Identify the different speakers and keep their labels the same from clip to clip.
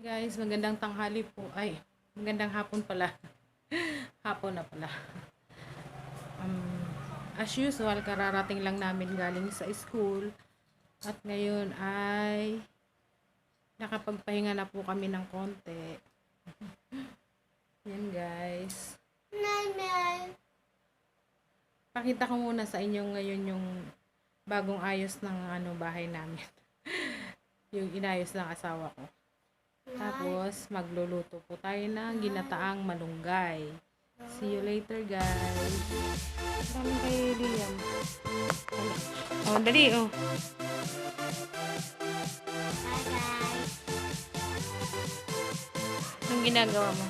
Speaker 1: Guys, magandang tanghali po. Ay, magandang hapon pala. Hapon na pala. As usual, kararating lang namin galing sa school. At ngayon ay nakapagpahinga na po kami ng konti. Yan guys. Pakita ko muna sa inyo ngayon yung bagong ayos ng bahay namin. Yung inayos ng asawa ko. Tapos, magluluto po tayo ng ginataang malunggay. See you later, guys. Dami kayo, Liam. Oh, dali, oh.
Speaker 2: Hi guys.
Speaker 1: Anong ginagawa mo?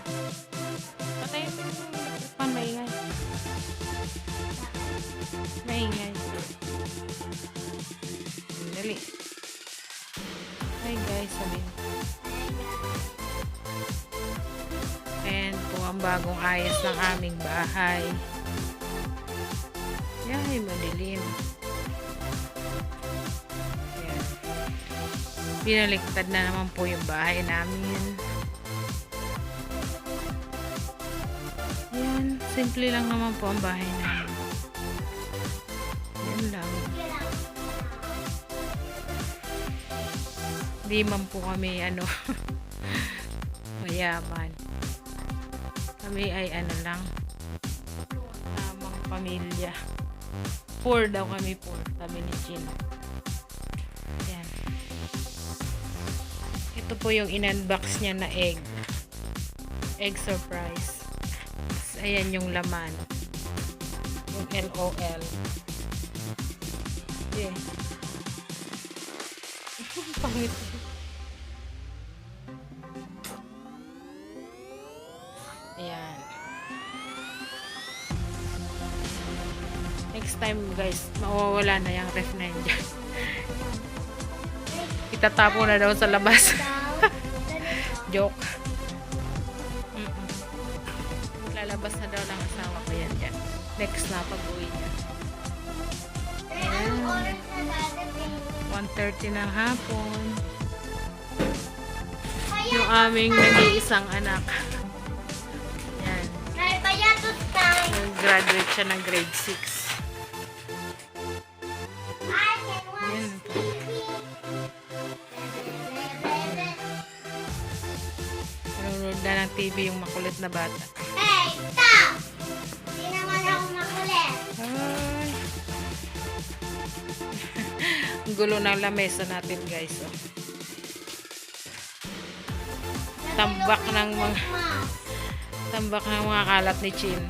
Speaker 1: Patayin mo yung pan, maingay. Maingay. Dali. Hi, guys. Sabihin. Ayan po ang bagong ayos ng aming bahay. Yay, madilim. Ayan. Pinaliktad na naman po yung bahay namin. Ayan, simple lang naman po ang bahay namin. Ayan lang. Di man po kami mayaman. Kami ay lang, tamang pamilya. Poor daw kami, poor. Sabi ni Chin. Ayan. Ito po yung in-unbox niya na egg. Egg surprise. Ayan yung laman. Yung LOL. Yeah. Pangit. Ayan. Next time guys, mawawala na yung ref na yun dyan. Itatapo na daw sa labas. Joke. Lalabas na daw ng asawa ko yan dyan. Next na pag-uwi niya. Ayan. 1:30 ng hapon. Yung aming nag-iisang anak. Graduate siya ng grade 6. Yan. Nanonood na ng TV yung makulit na bata.
Speaker 2: Hey, stop! Hindi naman ako makulit.
Speaker 1: Ay. Ang gulo ng lamesa natin guys. Oh. Tambak ng mga kalat ni Chin.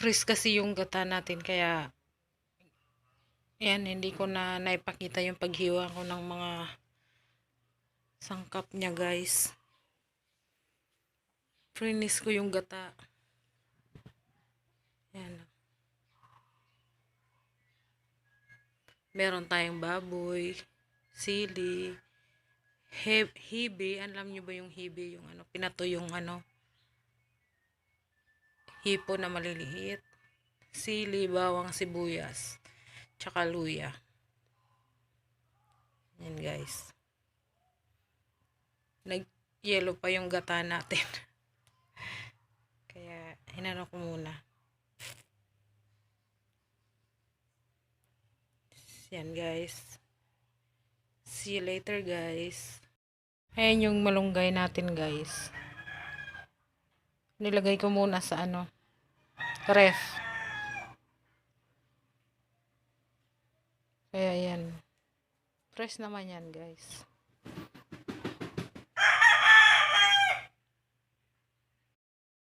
Speaker 1: freeze kasi yung gata natin kaya yan, hindi ko na naipakita yung paghiwa ko ng mga sangkap niya guys. Freeze ko yung gata. Yan. Meron tayong baboy, sili, hibe. Alam nyo ba yung hibe? Yung ano, pinato yung ano, hipo na maliliit. Sili, bawang, sibuyas, tsaka luya. Yan guys. Nag-yellow pa yung gata natin. Kaya, hinano ko muna. Yan guys. See you later guys. Ayan yung malunggay natin guys. Nilagay ko muna sa ano, ref. Kaya yan. Fresh naman yan guys.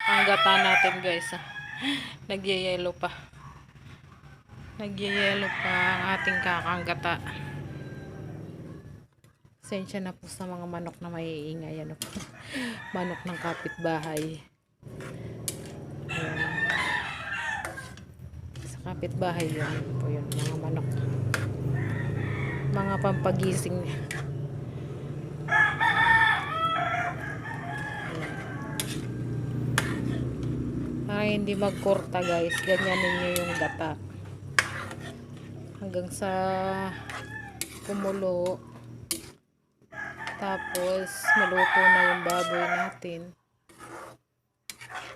Speaker 1: Ang gata natin guys. Nagyayelo pa. Nagyayelo pa ang ating kakanggata. Sensya na po sa mga manok na maiingay. Ano po. Manok ng kapitbahay. Ayan. Sa kapitbahay yun po yun. Mga manok. Mga pampagising. Ayan. Para hindi magkorta guys. Ganyan ninyo yung gata. Hanggang sa kumulo. Tapos maluto na yung baboy natin.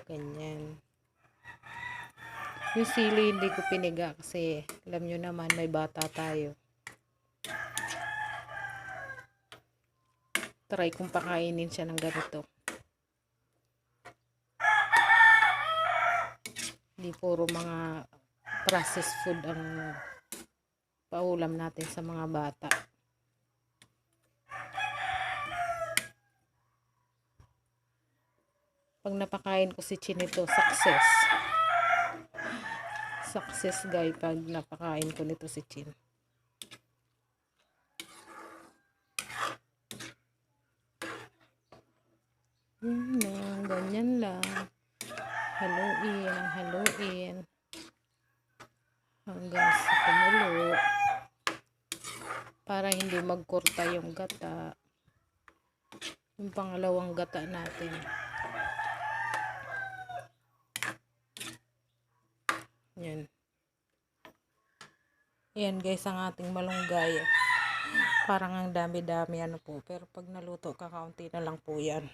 Speaker 1: Ganyan. Yung sili hindi ko piniga kasi alam nyo naman may bata tayo. Try kong pakainin siya ng ganito. Hindi puro mga processed food ang paulam natin sa mga bata. Pag napakain ko si Chinito, success. Success guys pag napakain ko nito si Chin. Ganyan lang. Haluin. Hanggang sa kumulo. Para hindi magkurta yung gata. Yung pangalawang gata natin. Yan. Yan guys ang ating malunggay. Parang ang dami-dami ano po. Pero pag naluto kakaunti na lang po yan.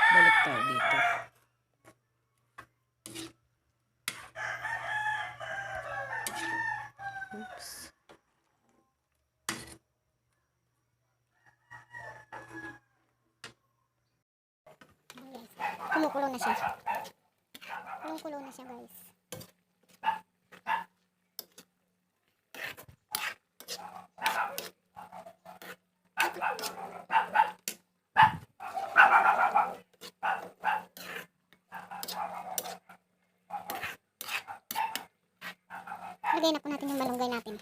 Speaker 1: Balik tayo dito. Oops.
Speaker 2: Kumukulo na siya. Kumukulo na siya guys. Lagay na po natin yung malunggay natin.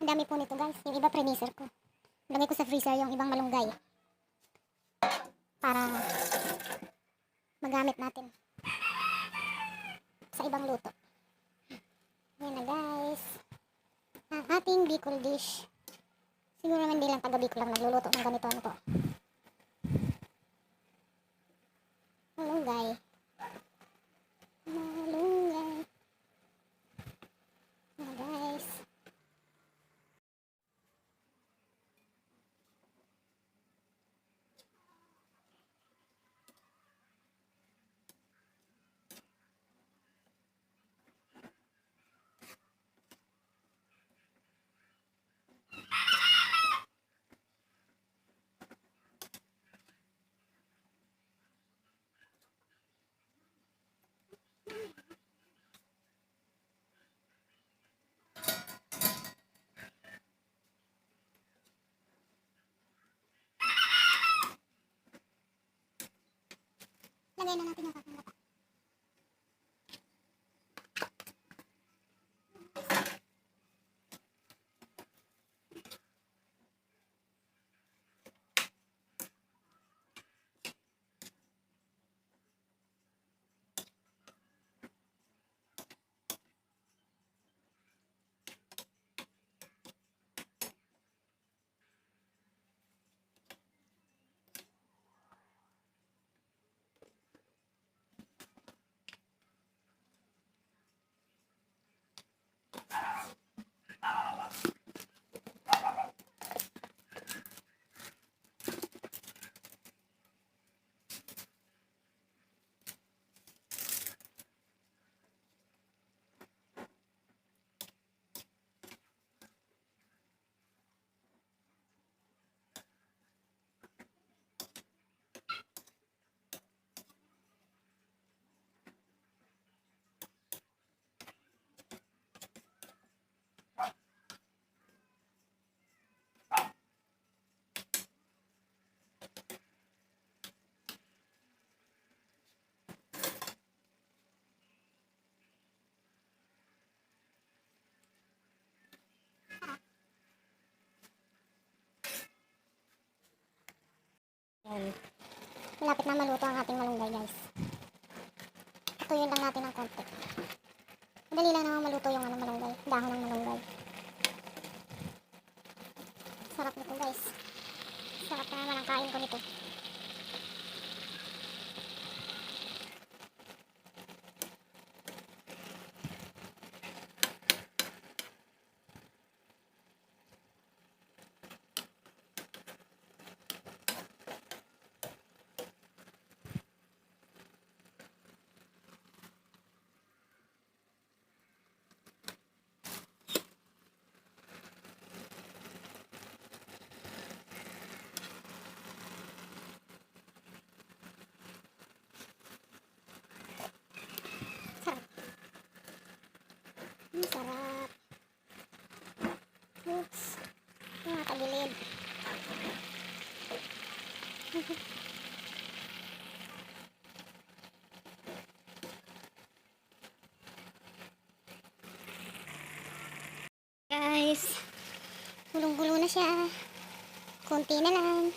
Speaker 2: Ang dami po nito guys. Yung iba pre-freezer ko. Lagay ko sa freezer yung ibang malunggay. Para magamit natin sa ibang luto. Yan na guys. Ang ating Bicol dish. Siguro naman hindi lang taga Bicol lang nagluluto ng ganito ano po. Malunggay. Malunggay. Yan na guys. Lagay na natin yung ating gata. Ayan. Malapit na maluto ang ating malunggay, guys. Tutuyin lang natin ng konti. Madali lang naman maluto yung malunggay. Dahon ng malunggay. Sarap nito, guys. Sarap na naman ang kain ko nito. Sarap. Sarap. Oops. Nakakagilid. Guys, gulong-gulo na siya. Konti na lang.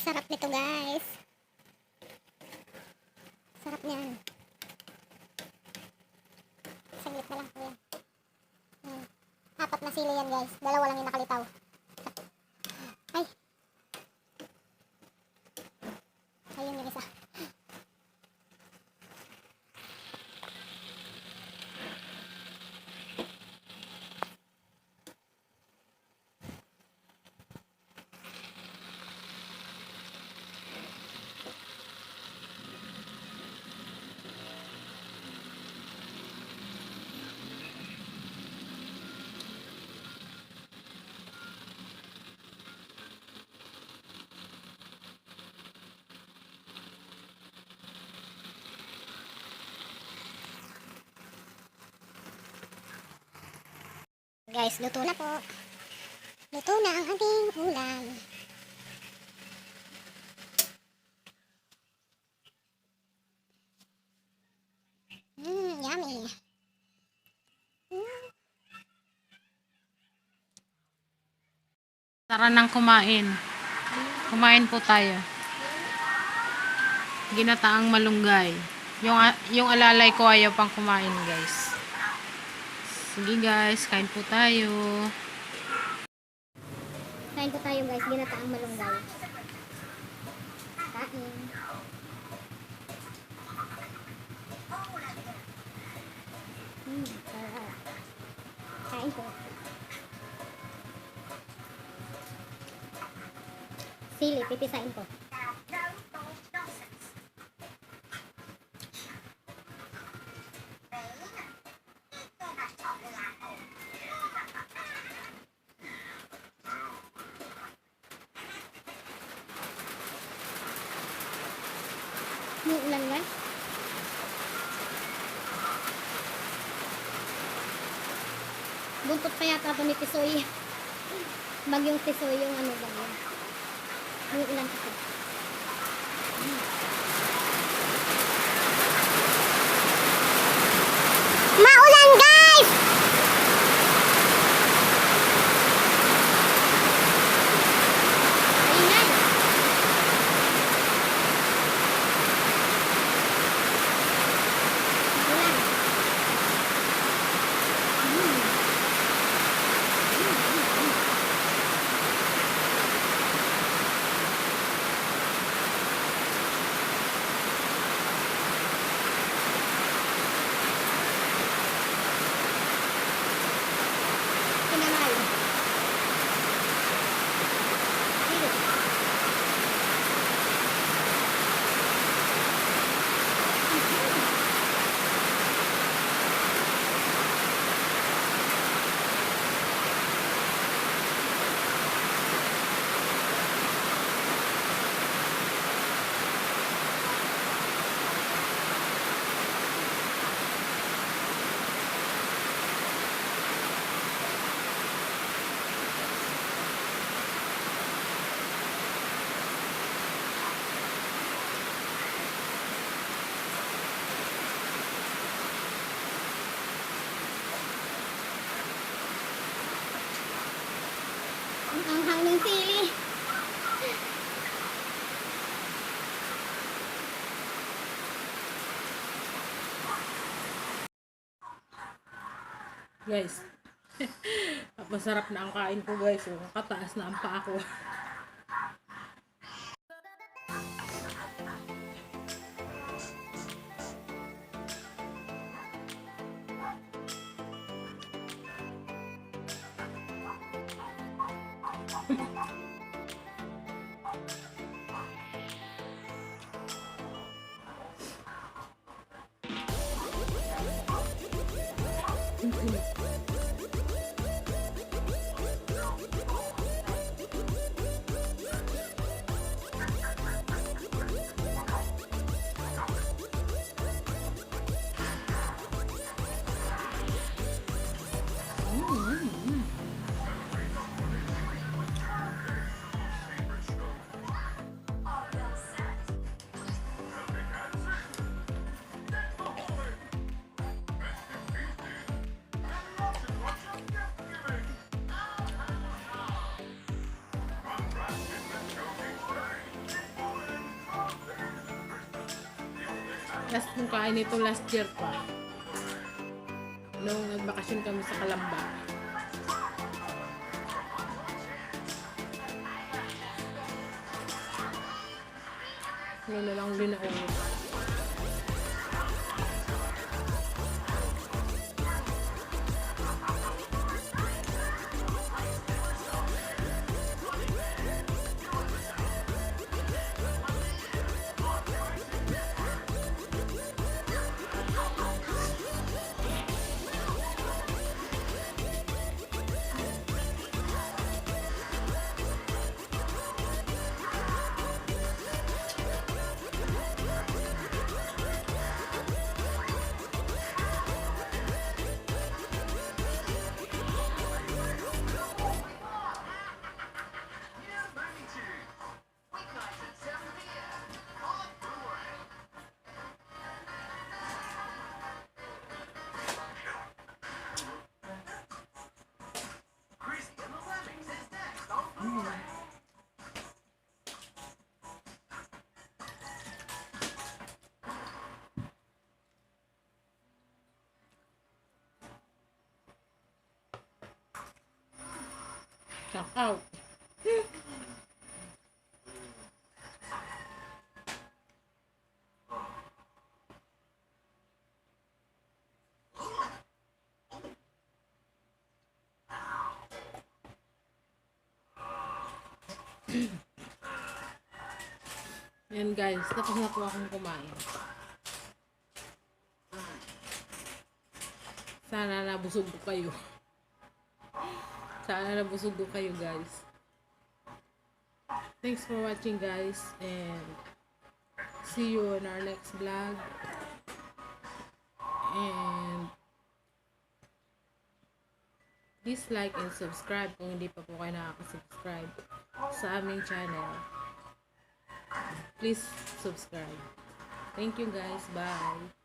Speaker 2: Sarap nito, guys. Sarap niyan. Saglit na lang po yan. Apat na sili yan, guys. Dalawa lang yung nakalitaw. Ay. Ayun yung isa. Guys, luto na po. Luto na ang ating ulam. Yummy.
Speaker 1: Tara nang kumain. Kumain po tayo. Ginataang malunggay. Yung alalay ko ayaw pang kumain, guys. Sige guys, kain po tayo.
Speaker 2: Kain po tayo, guys. Ginataang malunggay. Kain. Sarap. Kain po. Sili, pipisain po. Yung ulan, guys. Buntot pa yata ito ni Tisoy. Bagyong Tisoy yung ano ba yun. Uulan kasi. Maulan guys! Ayan. Ulan. Pinangal. Dito. Ang anghang ng sili.
Speaker 1: Guys, masarap na ang kain ko guys. Oh, kataas na ang paa ko. Last kong kain ito last year pa. Nung nagbakasyon kami sa Kalamba. Ngayon na lang din ako. Shout out. Yan guys, tapos na po akong kumain. Sana nabusog ko kayo. Sana nabusog ko kayo guys. Thanks for watching guys, and see you in our next vlog. And please like and subscribe kung hindi pa po kayo nakaka-subscribe sa aming channel. please subscribe. Thank you guys. Bye.